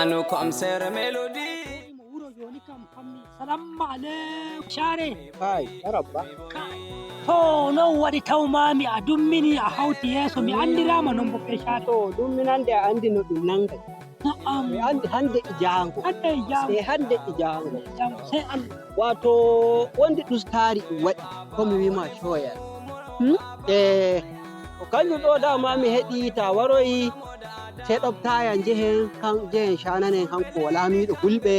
zamanu comme ser mélodie. Salamu alaikum share kai rabba to non waɗi tawmami a dummini a hawti yeso mi andirama non bo pe share to ɗum minande a andi no ɗum nanga na'am mi andi hande e jango hande jam e hande e jango sai Allah wato wonde ɗustari ɗum waɗi komi wima shoyal ko kanjum ɗo dama mi heɗi ta waroyi sai ɗoftaya jehen shananen hanko wala miɗo hulɓe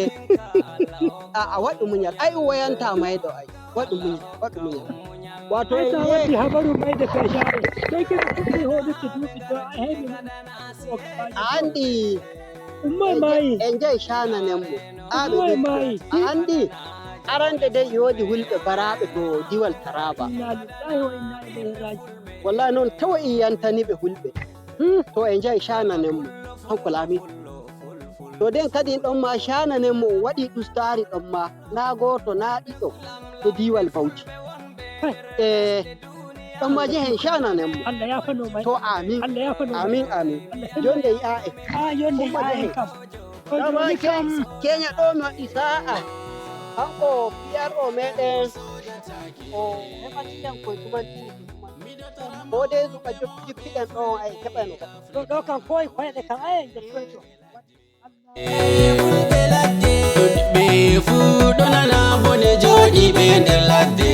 a waɗu muñal ai wayanta mayɗo ai waɗu muñal wato ta waddi habaru mayde pe share sai ke tuɗɗi hoɗude duuɓi do a heɓi a andi ummai mayi en jahi shananen mo ummai mayi a andi arande dai yodi hulɓe baraɓe to diwal Taraba inna lillahi wa inna ilaihi raji'un wallahi noon tawa yantaniɓe hulɓe to en jahi shananen mo hanko laamiɗo to den kadi ɗon ma shananen mo waɗi ɗustari ɗon ma na goto na ɗiɗo to diwal Bauchi ɗon ma jehen shananen mo Allah ya fano mai to amin Allah ya fano amin jonde yi'a'e yonde yi'a'e kam dama kenya ɗo mi waɗi sa'a hanko PRO meɗen o heɓatiɗen koye tubantini ko dai suka jippiɗen ɗo ay keɓano ɗo kam koye koyɗe kam ay jettoyto Be fu donana bone jodi be nder ladde